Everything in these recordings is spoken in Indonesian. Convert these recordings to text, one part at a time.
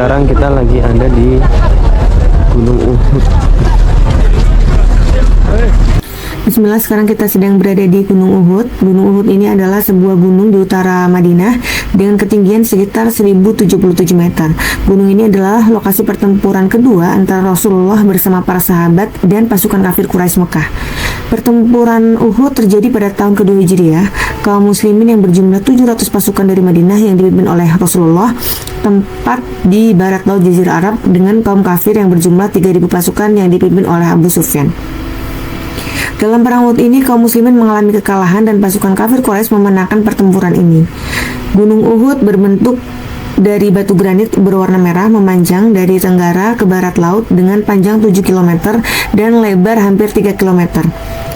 sekarang kita lagi ada di Gunung Uhud. Bismillah, sekarang kita sedang berada di Gunung Uhud. Gunung Uhud ini adalah sebuah gunung di utara Madinah dengan ketinggian sekitar 1077 meter. Gunung ini adalah lokasi pertempuran kedua antara Rasulullah bersama para sahabat dan pasukan kafir Quraisy Mekah. Pertempuran Uhud terjadi pada tahun kedua Hijriah. Kaum muslimin yang berjumlah 700 pasukan dari Madinah yang dipimpin oleh Rasulullah tempat di barat laut Jazirah Arab dengan kaum kafir yang berjumlah 3000 pasukan yang dipimpin oleh Abu Sufyan. Dalam perang Uhud ini, kaum muslimin mengalami kekalahan dan pasukan kafir Quraisy memenangkan pertempuran ini. Gunung Uhud berbentuk dari batu granit berwarna merah memanjang dari tenggara ke barat laut dengan panjang 7 km dan lebar hampir 3 km.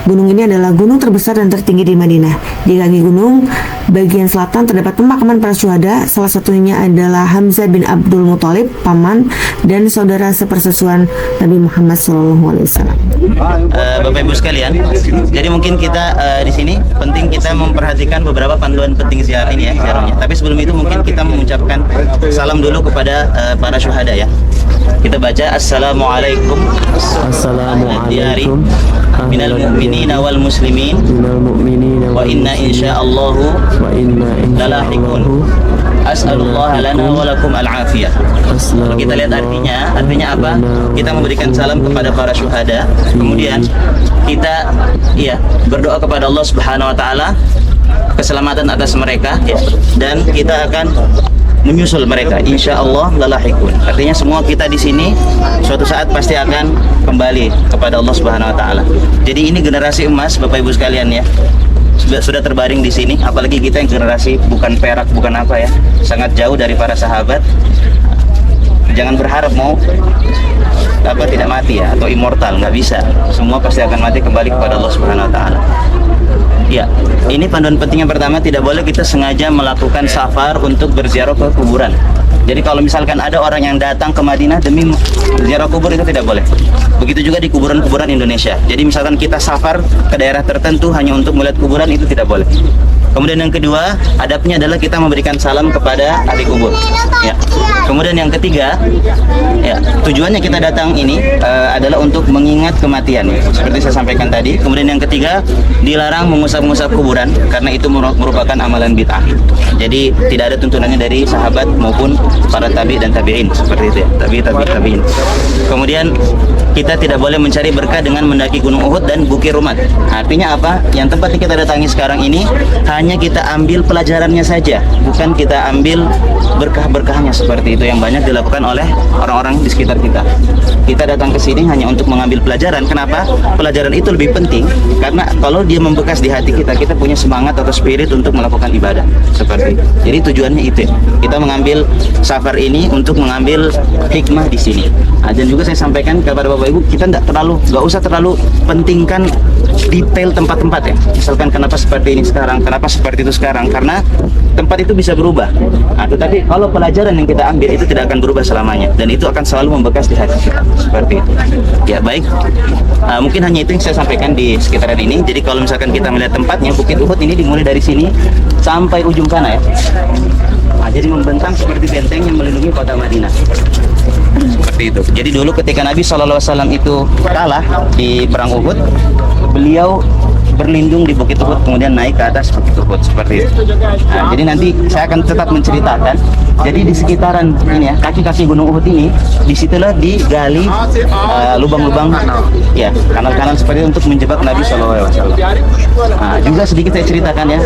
Gunung ini adalah gunung terbesar dan tertinggi di Madinah. Di kaki gunung bagian selatan terdapat pemakaman para syuhada. Salah satunya adalah Hamzah bin Abdul Muthalib, paman dan saudara sepersusuan Nabi Muhammad SAW. Bapak Ibu sekalian, jadi mungkin kita di sini penting kita memperhatikan beberapa panduan penting ziarah ini ya, ziarahnya. Tapi sebelum itu mungkin kita mengucapkan salam dulu kepada para syuhada ya. Kita baca Assalamualaikum Assalamualaikum minal mu'minina wal muslimin wa inna insyaallahu lalahiqun. As'alullah lana wa lakum al-afiyah. Kalau kita lihat artinya apa? Kita memberikan salam kepada para syuhada. Kemudian kita berdoa kepada Allah Subhanahu wa taala keselamatan atas mereka ya. Dan kita akan menyusul mereka, insya Allah lalahikun. Artinya semua kita di sini suatu saat pasti akan kembali kepada Allah Subhanahu Wa Taala. Jadi ini generasi emas, Bapak Ibu sekalian ya, sudah terbaring di sini. Apalagi kita yang generasi bukan perak, bukan apa ya, sangat jauh dari para sahabat. Jangan berharap mau tidak mati ya, atau immortal, nggak bisa. Semua pasti akan mati kembali kepada Allah Subhanahu Wa Taala. Ya, ini panduan penting yang pertama, tidak boleh kita sengaja melakukan safar untuk berziarah ke kuburan. Jadi kalau misalkan ada orang yang datang ke Madinah demi ziarah kubur, itu tidak boleh. Begitu juga di kuburan-kuburan Indonesia. Jadi misalkan kita safar ke daerah tertentu hanya untuk melihat kuburan, itu tidak boleh. Kemudian yang kedua, adabnya adalah kita memberikan salam kepada ahli kubur. Ya. Kemudian yang ketiga, ya, tujuannya kita datang ini adalah untuk mengingat kematian, ya, seperti saya sampaikan tadi. Kemudian yang ketiga, dilarang mengusap-ngusap kuburan karena itu merupakan amalan bid'ah. Jadi tidak ada tuntunannya dari sahabat maupun para tabi dan tabi'in, seperti itu ya, tabi'in. Kemudian kita tidak boleh mencari berkah dengan mendaki Gunung Uhud dan Bukit Rumat. Artinya apa? Yang tempat yang kita datangi sekarang ini hanya kita ambil pelajarannya saja, bukan kita ambil berkah-berkahnya seperti itu yang banyak dilakukan oleh orang-orang di sekitar kita. Kita datang ke sini hanya untuk mengambil pelajaran. Kenapa? Pelajaran itu lebih penting karena kalau dia membekas di hati kita, kita punya semangat atau spirit untuk melakukan ibadah seperti itu. Jadi tujuannya itu. Kita mengambil safar ini untuk mengambil hikmah di sini. Dan juga saya sampaikan kepada Bapak Ibu, kita nggak usah terlalu pentingkan detail tempat-tempat ya. Misalkan kenapa seperti ini sekarang, kenapa seperti itu sekarang, karena tempat itu bisa berubah. Tetapi kalau pelajaran yang kita ambil itu tidak akan berubah selamanya dan itu akan selalu membekas di hati kita seperti itu. Ya baik, mungkin hanya itu yang saya sampaikan di sekitaran ini. Jadi kalau misalkan kita melihat tempatnya, Bukit Uhud ini dimulai dari sini sampai ujung sana ya. Jadi membentang seperti benteng yang melindungi kota Madinah. Seperti itu. Jadi dulu ketika Nabi SAW itu kalah di perang Uhud, beliau berlindung di Bukit Uhud, kemudian naik ke atas Bukit Uhud seperti itu. Jadi nanti saya akan tetap menceritakan. Jadi di sekitaran ini ya, kaki-kaki Gunung Uhud ini, disitulah digali lubang-lubang ya, kanal-kanal seperti itu untuk menjebak Nabi SAW. Juga sedikit saya ceritakan ya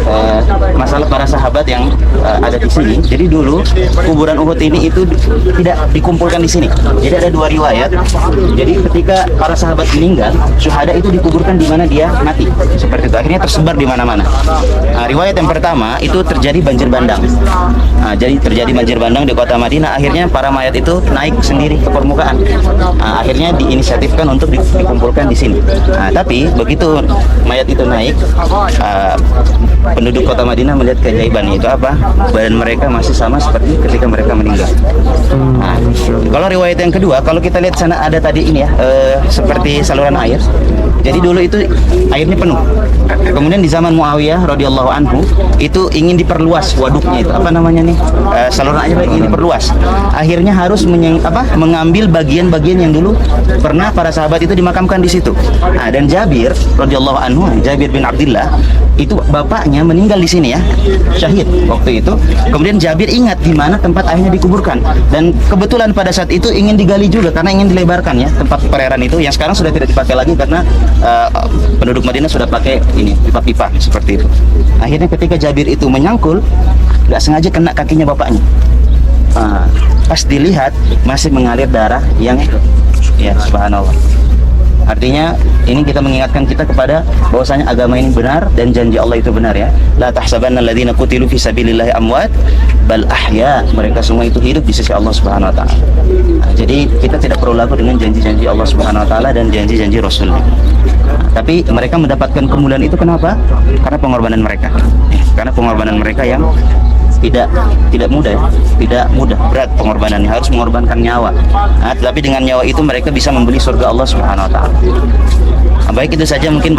masalah para sahabat yang ada di sini. Jadi dulu kuburan Uhud ini itu tidak dikumpulkan di sini. Jadi ada dua riwayat. Jadi ketika para sahabat meninggal, syuhada itu dikuburkan di mana dia mati. Seperti itu. Akhirnya tersebar di mana-mana. Riwayat yang pertama itu terjadi banjir bandang. Jadi terjadi banjir bandang di kota Madinah. Akhirnya para mayat itu naik sendiri ke permukaan. Akhirnya diinisiatifkan untuk dikumpulkan di sini. Tapi begitu mayat itu naik, penduduk kota Madinah melihat keajaiban itu apa? Badan mereka masih sama seperti ketika mereka meninggal. Kalau riwayat yang kedua, kalau kita lihat sana ada tadi ini ya, seperti saluran air. Jadi dulu itu airnya penuh. Kemudian di zaman Muawiyah radhiyallahu anhu itu ingin diperluas waduknya itu apa namanya nih saluran air ingin diperluas. Akhirnya harus mengambil bagian-bagian yang dulu pernah para sahabat itu dimakamkan di situ. Nah, dan Jabir radhiyallahu anhu, Jabir bin Abdullah itu bapaknya meninggal di sini ya, syahid waktu itu. Kemudian Jabir ingat di mana tempat ayahnya dikuburkan dan kebetulan pada saat itu ingin digali juga karena ingin dilebarkan ya tempat perairan itu yang sekarang sudah tidak dipakai lagi karena penduduk Madinah sudah pakai ini pipa-pipa seperti itu. Akhirnya ketika Jabir itu menyangkul, nggak sengaja kena kakinya bapaknya. Pas dilihat masih mengalir darah yang ya subhanallah. Artinya ini kita mengingatkan kita kepada bahwasanya agama ini benar dan janji Allah itu benar ya. La tahsabanna alladziina qutilu fi sabilillahi amwat bal ahya. Mereka semua itu hidup di sisi Allah Subhanahu wa taala. Jadi kita tidak perlu lagu dengan janji-janji Allah Subhanahu wa taala dan janji-janji Rasulnya. Tapi mereka mendapatkan kemuliaan itu kenapa? Karena pengorbanan mereka. Karena pengorbanan mereka yang tidak mudah ya. Tidak mudah, berat pengorbanannya, harus mengorbankan nyawa. Tapi dengan nyawa itu mereka bisa membeli surga Allah Subhanahu wa taala. Baik, itu saja mungkin